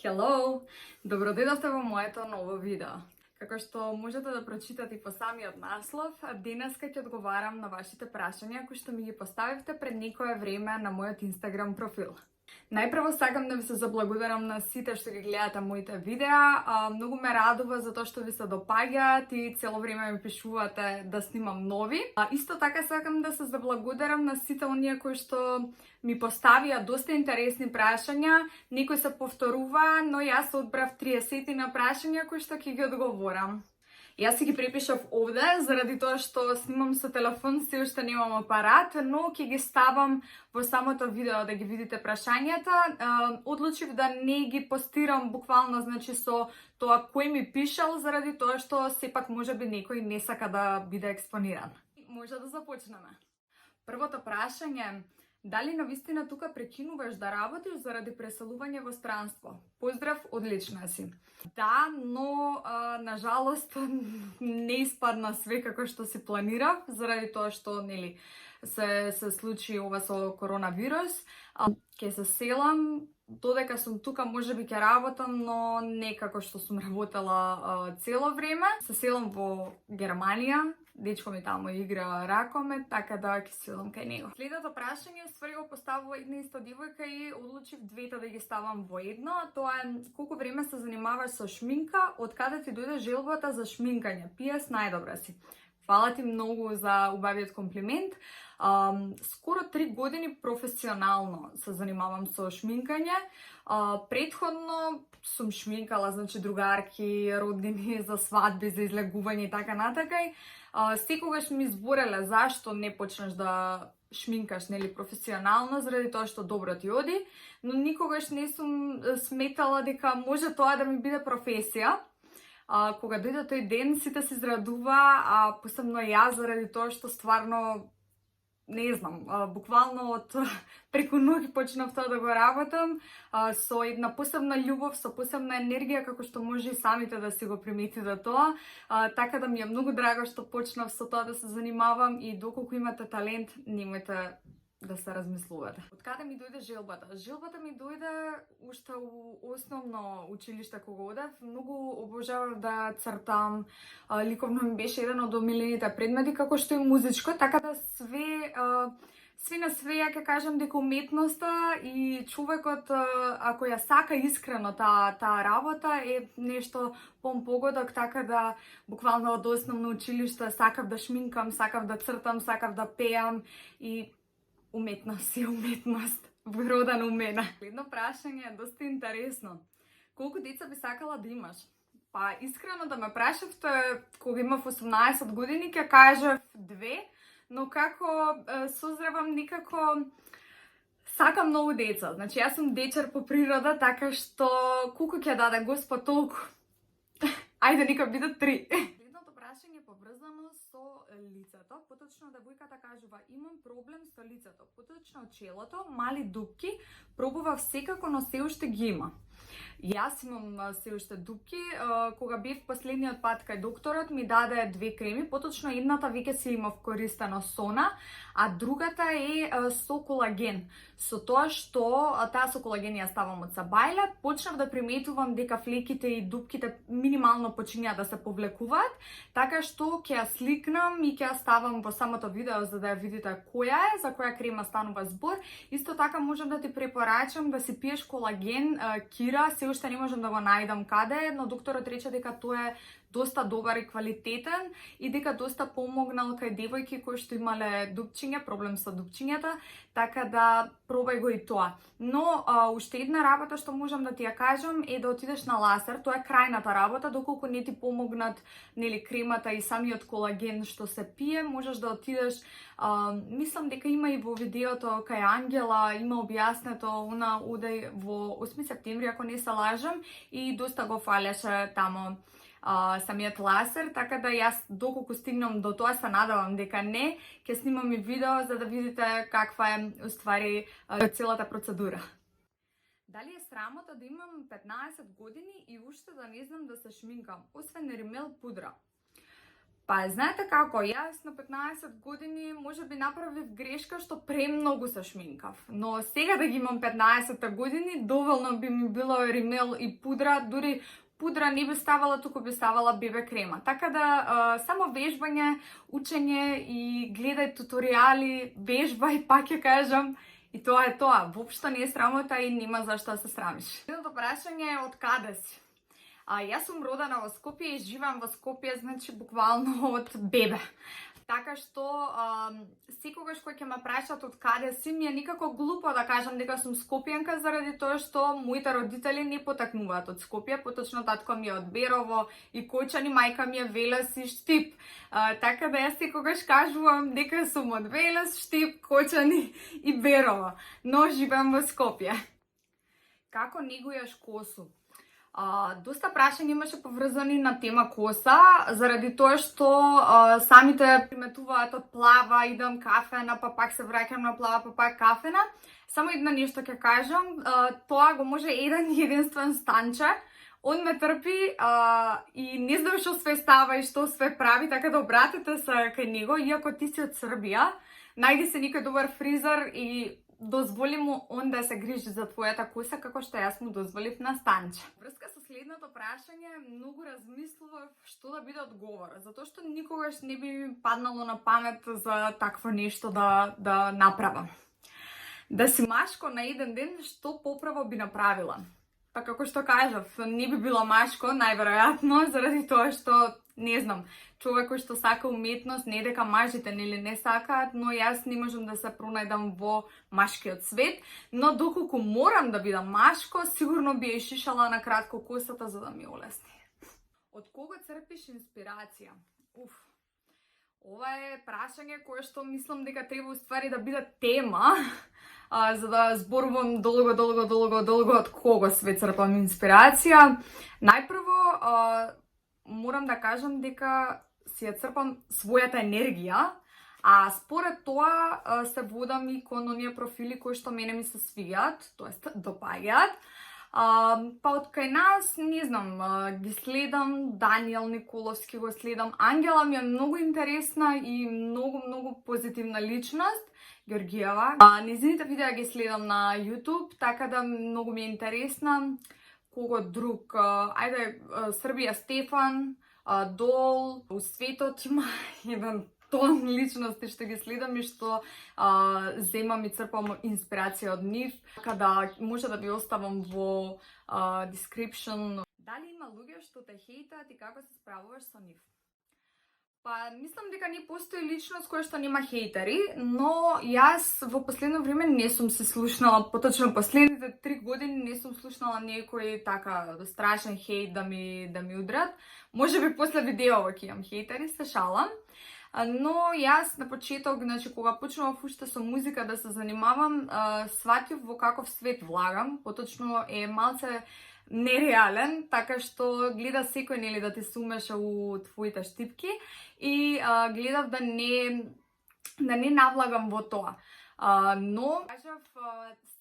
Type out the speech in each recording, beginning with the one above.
Hello! Добродојдовте во моето ново видео. Како што можете да прочитате по самиот наслов, денеска ќе одговарам на вашите прашања кои што ми ги поставивте пред некое време на мојот Instagram профил. Најпрво сакам да ви се заблагодарам на сите што ги гледате моите видеа. Многу ме радува затоа што ви се допаѓаат и цело време ми пишувате да снимам нови. Исто така сакам да се заблагодарам на сите оние кои што ми поставија доста интересни прашања. Некои се повторува, но јас одбрав 30 на прашања кои што ќе ги одговорам. Јас си ги препишав овде, заради тоа што снимам со телефон, се уште немам апарат, но ќе ги ставам во самото видео да ги видите прашањата. Одлучив да не ги постирам буквално, значи со тоа кој ми пишал, заради тоа што сепак можеби некој не сака да биде експониран. Може да започнеме. Првото прашање: дали навистина тука прекинуваш да работиш заради преселување во странство? Поздрав, одлична си. Да, но на жалост не испадна све како што си планирав, заради тоа што се случи ова со коронавирус. Ќе се селам, додека сум тука можеби ќе работам, но не како што сум работела цело време. Се селам во Германија. Дечко ми тамо игра ракомет, така да ќе селам кај него. Следното прашање ствари го поставува една иста девојка и одлучив двете да ги ставам во едно. Тоа е: колку време се занимаваш со шминка, од каде ти дојде желбата за шминкање? PS, најдобра си. Фала ти многу за убавиот комплимент. Скоро 3 години професионално се занимавам со шминкање. Предходно сум шминкала, значи, другарки, роднини за свадби, за излегување и така натака. Секогаш ми збореле зашто не почнеш да шминкаш, професионално, заради тоа што добро ти оди, но никогаш не сум сметала дека може тоа да ми биде професија. Кога дојде тој ден, сите се израдува, посебно јас, заради тоа што стварно не знам, буквално од преку ноќ почнав тоа да го работам, со една посебна љубов, со посебна енергија, како што може и самите да си го приметите тоа. Така да ми е многу драго што почнав со тоа да се занимавам и доколку имате талент, немојте да се размислувате. Од каде ми дојде желбата? Желбата ми дојде уште у основно училиште кога одев. Многу обожавав да цртам. Ликовно ми беше еден од омилените предмети, како што и музичко, така да све на све ја ќе кажам дека уметноста и човекот, ако ја сака искрено таа работа, е нешто погодок, така да буквално од основно училиште сакав да шминкам, сакав да цртам, сакав да пеам и уметност е уметност, вродена у мене. Едно прашање е доста интересно. Колку деца би сакала да имаш? Па, искрено да ме прашавте, кога имав 18 години, ќе кажав 2, но како созревам некако сакам многу деца. Значи, јас сум дечар по природа, така што колку ќе даде Господ, толку. Ајде, нека бидат 3. Следното прашање поврзано со лицето. Поточно девојката кажува: имам проблем со лицето, поточно челото, мали дупки, пробував секако, но се уште ги има. Јас имам се уште дупки. Кога бев последниот пат кај докторот, ми даде 2 креми, поточно едната веќе си имав користено Сона, а другата е со колаген. Со тоа што таа со колаген ја ставам од Сабајле, почнав да приметувам дека флеките и дупките минимално почињаат да се повлекуваат, така што ќе ја сликнам и ќе ја ставам во самото видео за да ја видите која е, за која крема станува збор. Исто така можам да ти препорачам да си пиеш колаген Кира, се уште не можам да го најдам каде, но докторот рече дека тоа е доста добар и квалитетен и дека доста помогнал кај девојки кои што имале дупчиња, проблем со дупчињата, така да пробај го и тоа. Но уште една работа што можам да ти ја кажам е да отидеш на лазер. Тоа е крајната работа, доколку не ти помогнат кремата и самиот колаген што се пие, можеш да отидеш. Мислам дека има и во видеото кај Ангела, има објаснето, она оде во 8 септември, ако не се лажам, и доста го фалеше тамо самиот лазер, така да јас доколку стигнам до тоа се надавам дека не, ќе снимам и видео за да видите каква е уствари целата процедура. Дали е срамота да имам 15 години и уште да не знам да се шминкам, освен римел пудра? Па, знаете како, јас на 15 години може би направив грешка што премногу се шминкав. Но сега да ги имам 15 години, доволно би ми било римел и пудра, дури пудра не би ставала, туку би ставала бебе крема. Така да само вежбање, учење и гледај туторијали, вежбај, пак ќе кажам, и тоа е тоа. Воопшто не е срамота и нема зашто да се срамиш. Следното прашање е од каде си? Јас сум родена во Скопје и живеам во Скопје, значи буквално од бебе. Така што секогаш кога ќе ме прашат од каде си, ми е никако глупо да кажам дека сум скопјанка, заради тоа што моите родители не потакнуваат од Скопје, поточно татко ми е од Берово и Кочани, мајка ми е Велес и Штип. Така да јас секогаш кажувам дека сум од Велес, Штип, Кочани и Берово, но живеам во Скопје. Како негујаш косу? Доста прашања имаше поврзани на тема коса, заради тоа што самите приметуваат од плава, идам кафена, па пак се враќам на плава, па пак кафена. Само едно нешто ќе кажам, тоа го може еден единствен Станче. Он ме трпи и не знам што све става и што све прави, така да обратете се кај него, иако ти си од Србија, најди се некој добар фризер и дозволи му он да се грижи за твојата коса, како што јас му дозволив на Станче. Врска со следното прашање, многу размислував што да биде одговор, затоа што никогаш не би ми паднало на памет за такво нешто да направам. Да си машко на еден ден, што поправо би направила? Па како што кажав, не би било машко, најверојатно, заради тоа што, не знам, човек кој што сака уметност, не дека мажите нели не сакаат, но јас не можам да се пронајдам во машкиот свет, но доколку морам да бидам машко, сигурно би ја шишала на кратко косата за да ми олесни. Од кого црпиш инспирација? Ова е прашање кое што мислам дека треба уствари да биде тема, за да зборувам долго од кого све црпам инспирација. Најпрво, морам да кажам дека си ја црпам својата енергија, а според тоа се водам и кон оние профили кои што мене ми се свијат, тоест допаѓаат. Па од кај нас, не знам, ги следам, Даниел Николовски го следам, Ангела ми е многу интересна и многу позитивна личност, Георгиева. Незините видеа ги следам на YouTube, така да многу ми е интересна. Кого друг? Ајде, Србија Стефан, Дол, у светот има еден тон личности што ги следам и што земам и црпам инспирација од нив. Када може да ви оставам во description. Дали има луѓе што те хейтаат и како се справуваш со нив? Па, мислам дека не постои личност која што нема хейтери, но јас во последно време не сум се слушнала, поточно последните 3 години не сум слушнала некој така страшен хейт да ми удрат. Може би после видеово ќе имам хейтери, се шалам. Но јас на почеток, значи кога почнував уште со музика да се занимавам, сватив во каков свет влагам, поточно е малце нереален, така што гледа секој нели да ти се умеша у твоите штипки и гледав да не навлагам во тоа. Но кажав,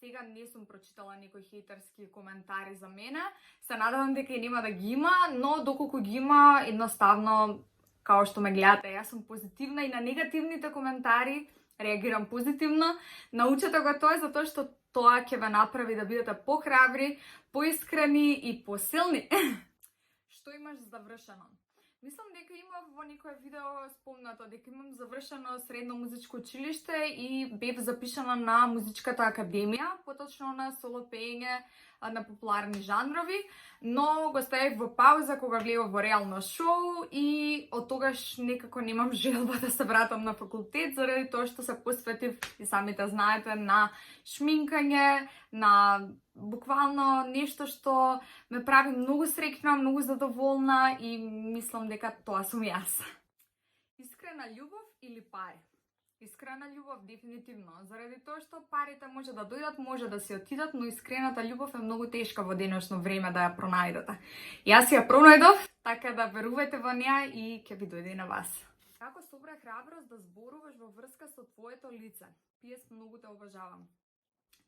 сега не сум прочитала некои хейтерски коментари за мене, се надевам дека и нема да ги има, но доколку ги има, едноставно као што ме гледате, јас сум позитивна и на негативните коментари реагирам позитивно. Научете го тоа затоа што тоа ќе ве направи да бидете похрабри, поискрени и посилни. Што имаш завршено? Мислам дека има во некое видео спомнато дека имам завршено средно музичко училиште и бев запишана на музичката академија, поточно на соло пеење на популарни жанрови, но го ставив во пауза кога влегов во реално шоу и од тогаш некако немам желба да се вратам на факултет, заради тоа што се посветив, и самите знаете, на шминкање, на буквално нешто што ме прави многу среќна, многу задоволна и мислам дека тоа сум јас. Искрена љубов или пари? Искрена љубов дефинитивно, заради тоа што парите може да дојдат, може да се отидат, но искрената љубов е многу тешка во денешно време да ја пронајдете. Јас ја пронајдов, така да верувајте во неа и ќе ви дојде и на вас. Како собра храброст да зборуваш во врска со твоето лице? Пиес, многу те уважавам.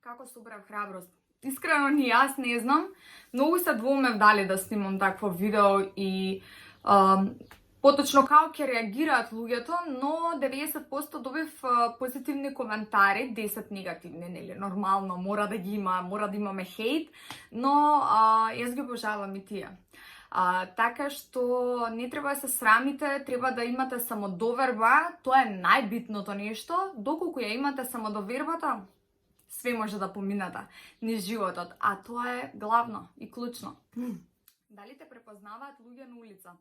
Како собра храброст? Искрено ни јас не знам, многу се двоумев дали да снимам такво видео и поточно како ќе реагираат луѓето, но 90% добив позитивни коментари, 10 негативни, нели, нормално, мора да ги има, мора да имаме хейт, но јас ги обожавам и тие. Така што не треба да се срамите, треба да имате самодоверба, тоа е најбитното нешто, доколку ја имате самодовербата, све може да поминете низ животот, а тоа е главно и клучно. Дали те препознаваат луѓе на улица?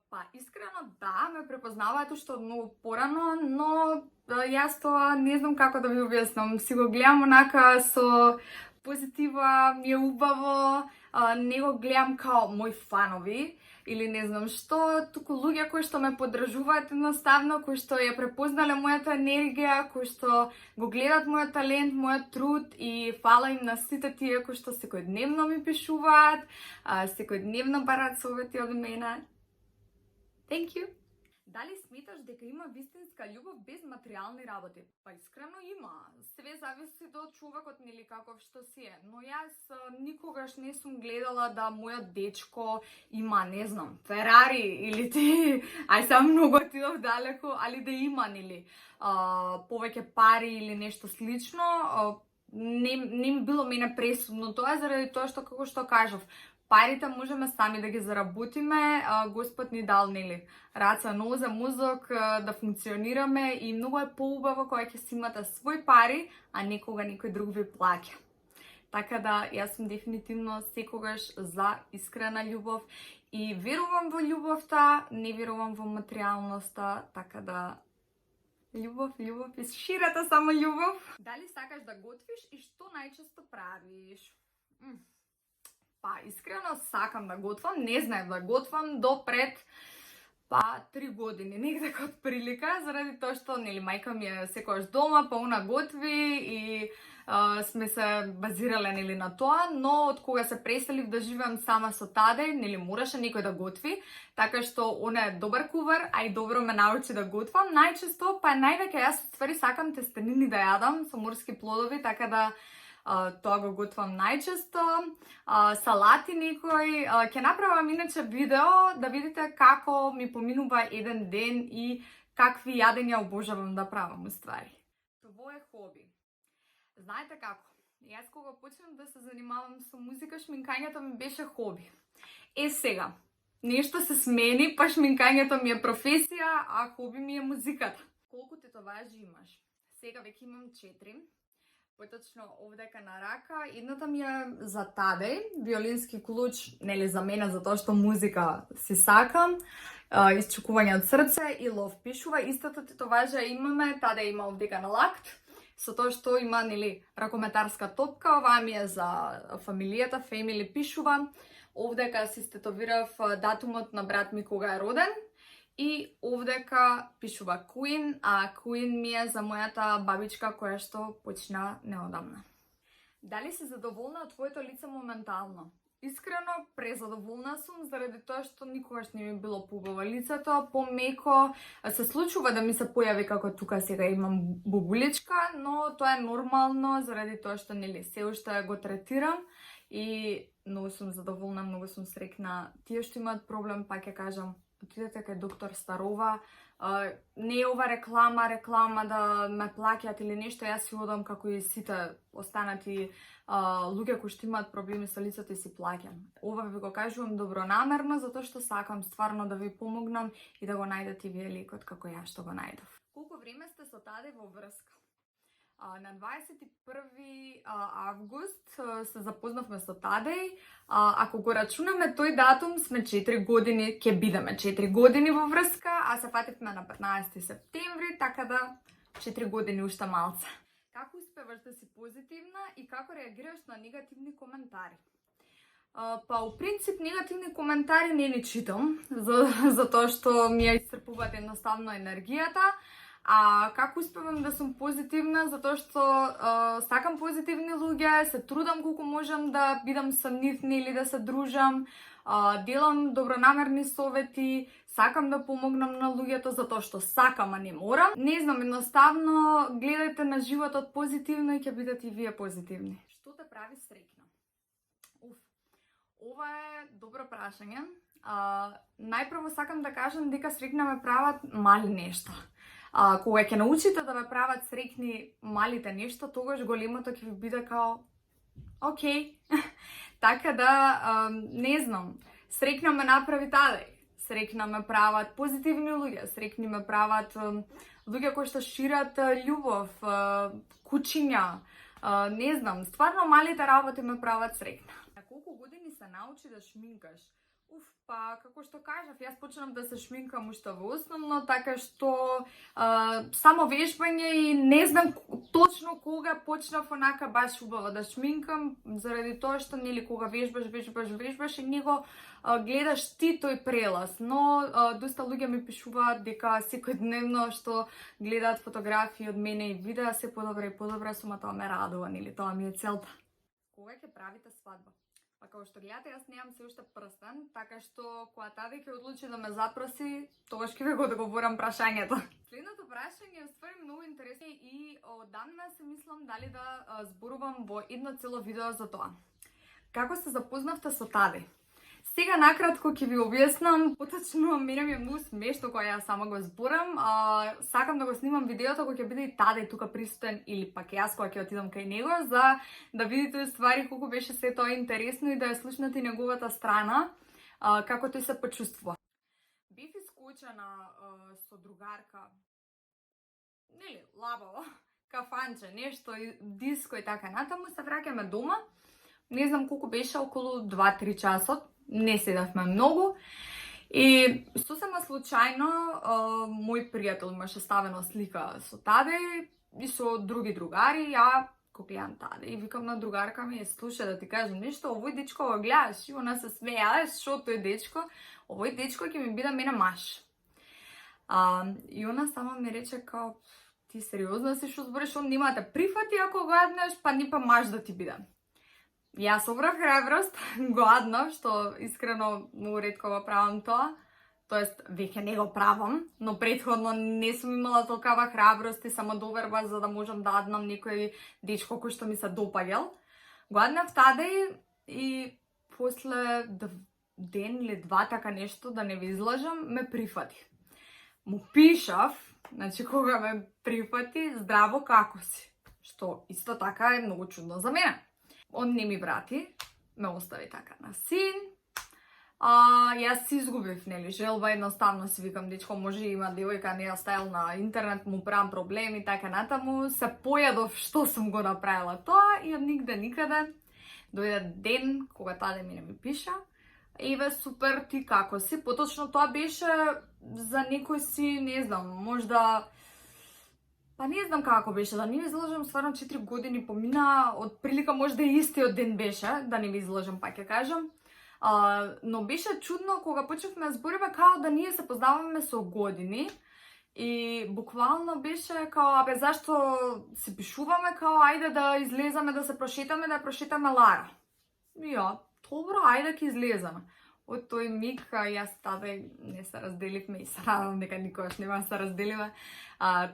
Па, искрено да, ме препознаваат уште многу порано, но јас тоа не знам како да ви објаснам. Си го гледам онака со позитива, ми е убаво, не го гледам као мои фанови или не знам што, туку луѓе кои што ме поддржуваат едноставно, кои што ја препознале мојата енергија, кои што го гледат мојот талент, мојот труд и фала им на сите тие кои што секојдневно ми пишуваат, секојдневно бараат совети од мене. Thank you. Дали сметаш дека има вистинска љубов без материјални работи? Па искрено има. Све зависи од човекот, нели, каков што си е. Но јас никогаш не сум гледала да мојот дечко има, не знам, Ферари или ти, ај сам многу отидов далеко, али да има, нели, повеќе пари или нешто слично. Не било мене пресудно тоа, заради тоа што, како што кажав, парите можеме сами да ги заработиме, Господ ни дал, нели, раца, нозе, мозок да функционираме и многу е поубаво кога ќе си имате свој пари, а некога некој друг ви плаќа. Така да, јас сум дефинитивно секогаш за искрена љубов и верувам во љубовта, не верувам во материјалноста, така да љубов и ширата само љубов. Дали сакаш да готвиш и што најчесто правиш? Па, искрено сакам да готвам, не знаев да готвам до пред 3 години, некако од прилика, заради тоа што, нели, мајка ми е секогаш дома, па она готви и сме се базирале, нели, на тоа, но од кога се преселив да живеам сама со таде, нели, мораше некој да готви, така што она е добар кувар, а и добро ме научи да готвам. Најчесто, па највеќе јас ствари сакам тестенини да јадам со морски плодови, така да тоа го готвам најчесто, салати некој. Ќе направам иначе видео да видите како ми поминува еден ден и какви јадења обожавам да правам уствари. Твое хоби. Знаете како? Јас кога почнав да се занимавам со музика, шминкањето ми беше хоби. Сега, нешто се смени, па шминкањето ми е професија, а хоби ми е музиката. Колку тетоважи имаш? Сега веќе имам 4. Поточно овдека на рака. Едната ми е за таде, виолински клуч, нели, за мене, за тоа што музика си сакам, исчукување од срце и лов пишува. Истата тетоважа имаме, таде има овдека на лакт, со тоа што има, нели, ракометарска топка, оваа ми е за фамилијата, family пишува. Овдека си стетовирав датумот на брат ми кога е роден. И овдека пишува Queen, а Queen ми е за мојата бабичка која што почина неодамна. Дали си задоволна од твоето лице моментално? Искрено, презадоволна сум, заради тоа што никогаш не ми било поубаво лицето, помеко се случува да ми се појави како тука сега имам бубуличка, но тоа е нормално, заради тоа што, нели, се уште го третирам и многу сум задоволна, многу сум срекна. Тие што имаат проблем, пак ќе кажам, отидете кај доктор Старова, не е ова реклама да ме плаќаат или нешто, јас си одам како и сите останати луѓе кои што имаат проблеми со лицето и си плаќам. Ова ви го кажувам добронамерно, затоа што сакам стварно да ви помогнам и да го најдете вие лекот како јас што го најдов. Колку време сте со таде во врска? На 21 август се запознавме со Тадеј. Ако го рачунаме тој датум, сме 4 години, ќе бидеме 4 години во врска, а се фативме на 15 септември, така да 4 години уште малце. Како успеваш да си позитивна и како реагираш на негативни коментари? Па, у принцип, негативни коментари не ни читам, за тоа што ми ја исцрпуваат едноставно енергијата. А како успевам да сум позитивна? Затоа што сакам позитивни луѓе, се трудам колку можам да бидам со нив или да се дружам, делам добронамерни совети, сакам да помогнам на луѓето затоа што сакам, а не морам. Не знам, едноставно гледајте на животот позитивно и ќе бидете и вие позитивни. Што те прави среќна? Ова е добро прашање. Најпрво сакам да кажам дека среќна ме прават мали нешта. Кога ќе научите да ме прават среќни малите нешта, тогаш големото ќе ви биде као окей. Така да, не знам, среќна ме направи таде. Среќна ме прават позитивни луѓе, среќни ме прават луѓе кои што шират љубов, кучиња, не знам, стварно малите работи ме прават среќна. На колку години се научи да шминкаш? Па, како што кажав, јас почнав да се шминкам уште во основно, така што само вежбање и не знам точно кога почнав онака баш убаво да шминкам, заради тоа што нели кога вежбаш и него гледаш ти тој прелаз, но доста луѓе ми пишуваат дека секојдневно што гледаат фотографии од мене и видеа се подобро и подобро, сума тоа ме радува, нели тоа ми е целта. Кога ќе правите свадба? Па како што гледате, јас немам се уште прстен, така што кога таде ќе одлучи да ме запроси, тогаш ќе ви го договорам прашањето. Следното прашање е ствари многу интересно и одамна се мислам дали да зборувам во едно цело видео за тоа. Како се запознавте со Таде? Сега накратко ќе ви објаснам, поточно мене ми е многу смешно кога ја сама го зборам. Сакам да го снимам видеото кога ќе биде и Таде тука присутен или пак јас кога ќе отидам кај него, за да видите ствари колку беше се тоа интересно и да ја слушнете неговата страна, како тој се почувствува. Бев исклучена со другарка, нели, лабаво, кафанче, нешто, диско и така натаму, се враќаме дома. Не знам колку беше, околу 2-3 часот. Не седавме многу и сосема случајно мој пријател имаше ставено слика со Таде и со други другари, ја го гледам Таде и викам на другарка ми, слушај да ти кажам нешто, овој дечко го гледаш, и она се смеја, шо тој дечко, овој дечко ќе ми биде мене маш. И она сама ми рече као, ти сериозно си што збориш, он нема да прифати ако го аднеш, па ни па маш да ти биде. Јас собрав храброст, гладно, што искрено многу ретко го правам тоа, тоест веќе не го правам, но претходно не сум имала толкава храброст и самодоверба за да можам да аднам некој дечко кој што ми се допаѓал. Гладнав Таде и после ден или два така нешто, да не ви излажам, ме прифати. Му пишав, значи кога ме прифати, здраво како си, што исто така е многу чудно за мене. Он не ми врати, ме остави така на син. Јас си изгубив, нели, желба, едноставно си викам, дечко може има девојка, не ја ставил на интернет, му правам проблеми, така натаму, се појадов што сум го направила тоа и од нигде никаде. Дојде ден кога Таде ми пиша, еве супер, ти како си? Поточно тоа беше за некој си, не знам, можда... Па не знам како беше, да не ви излажам, стварно 4 години помина, од прилика можда и истиот ден беше, да не ви излажам, пак ќе кажам. Но беше чудно кога почнавме да збориме као да ние се познаваме со години и буквално беше као, абе зашто се пишуваме, као ајде да излеземе, да се прошетаме, да прошетаме Лара. И ја, добро, ајде ќе излеземе. Од тој миг јас Таде не се разделивме и се надам дека никогаш нема да се разделиме.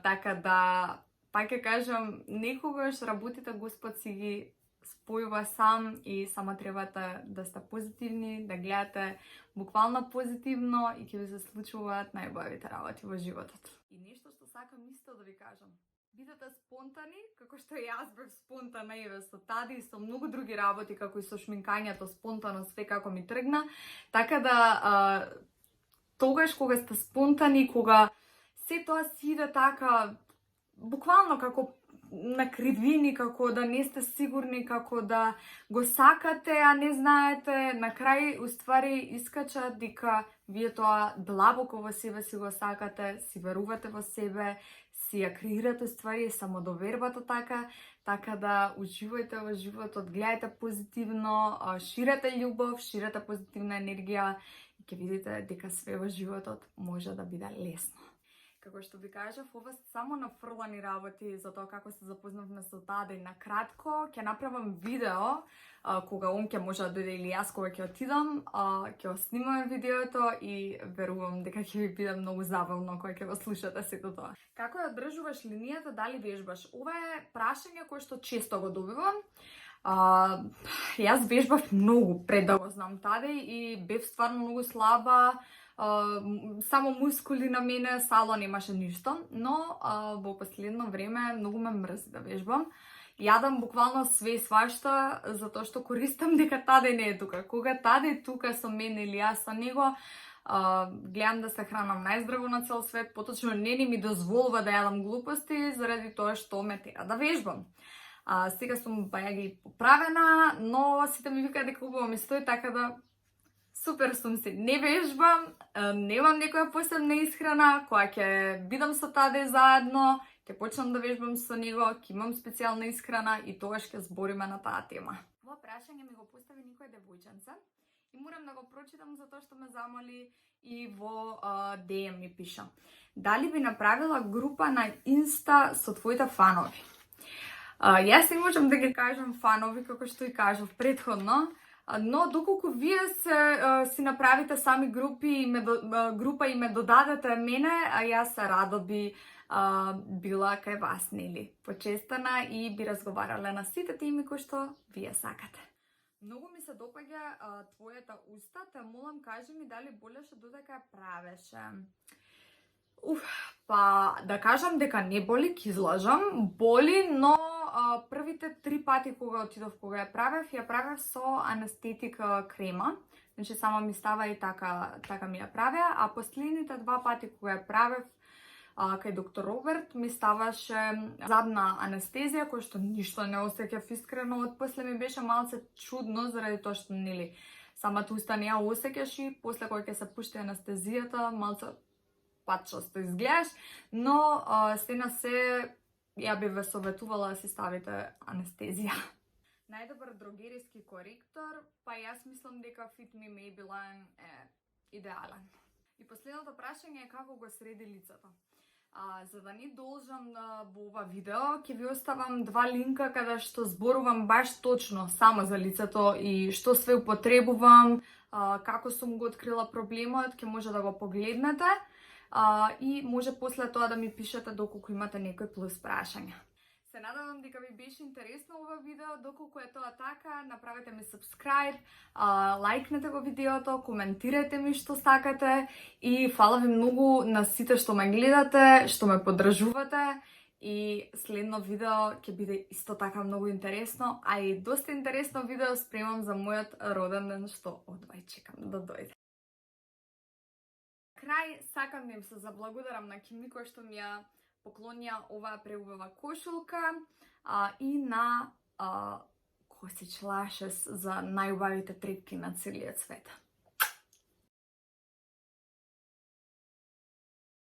Така да, пак ќе кажам, некогаш работите Господ си ги спојува сам и само требате да сте позитивни, да гледате буквално позитивно и ќе ви се случуваат најубавите работи во животот. И нешто што сакам исто да ви кажам. Бидете спонтани, како што јас бев спонтана и со Таде и со многу други работи, како и со шминкањето, спонтано све како ми тргна. Така да, тогаш кога сте спонтани, кога се тоа си иде така, буквално како на кривини, како да не сте сигурни, како да го сакате, а не знаете, на крај уствари искача дека вие тоа длабоко во себе си го сакате, си верувате во себе, си ја креирате ствари, самодовербата така да уживајте во животот, гледајте позитивно, ширете љубов, ширете позитивна енергија и ќе видите дека све во животот може да биде лесно. Како што ви кажав, ова се само нафрлани работи за тоа како се запознавме со Таде и на кратко. Ќе направам видео кога он ќе може да дојде или јас кога ќе отидам, ќе го снимаме видеото и верувам дека ќе ви биде многу забавно кога ќе го слушате сето тоа. Како ја одржуваш линијата, дали вежбаш? Ова е прашање кое што често го добивам. Јас вежбав многу пред да го знам таде и бев стварно многу слаба, само мускули на мене, сало немаше ништо, но во последно време многу ме мрзи да вежбам. Јадам буквално све свашта, затоа што користам дека таде не е тука. Кога таде е тука со мене или јас со него, гледам да се хранам најздраво на цел свет, поточно не ми дозволува да јадам глупости заради тоа што ме тера да вежбам. Сега сум баја ги поправена, но сите ми викаат дека убаво ми стои, така да супер сум си. Не вежбам, немам некоја посебна исхрана, која ќе бидам со таде заедно, ќе почнам да вежбам со него, ќе имам специјална исхрана и тогаш ќе збориме на таа тема. Ова прашање ми го постави некој девојченце и морам да го прочитам затоа што ме замоли и во DM ми пиша. Дали би направила група на Инста со твоите фанови? Јас не можам да ги кажам фанови, како што и кажав предходно, но доколку вие си направите сами група и ме додадете мене, јас радо би била кај вас, нели, почестана и би разговарале на сите теми кои што вие сакате. Многу ми се допаѓа твојата уста, те молам кажи ми дали болеше додека ја правеше. Па да кажам дека не боли, ќе излажам, боли, но првите 3 пати кога отидов кога ја правев со анестетик крема. Значи само ми става и така ми ја правеа, а последните 2 пати кога ја правев кај доктор Роберт ми ставаше задна анестезија, која што ништо не осеќав искрено, отпосле ми беше малце чудно заради тоа што нели самата уста не ја осеќаш и после кога ќе се пушти анестезијата малце патчасто изгледаш, но се на се ја би ве советувала да си ставите анестезија. Најдобар дрогериски коректор, па јас мислам дека Fit Me Maybelline е идеален. И последното прашање е како го среди лицето. За да не должам во ова видео, ќе ви оставам 2 линка каде што зборувам баш точно само за лицето и што све употребувам, како сум го открила проблемот, ќе може да го погледнете и може после тоа да ми пишете доколку имате некои плюс прашања. Се надевам дека ви беше интересно ова видео, доколку е тоа така, направете ми subscribe, лајкнете го видеото, коментирајте ми што сакате и фала ви многу на сите што ме гледате, што ме поддржувате и следно видео ќе биде исто така многу интересно, а и доста интересно видео спремам за мојот роден ден што одвај чекам да дојде. Крај сакам да им се заблагодарам на Кими кој што ми ја поклонија оваа преубава кошулка и на Косич Lashes за најубавите трепки на целиот свет.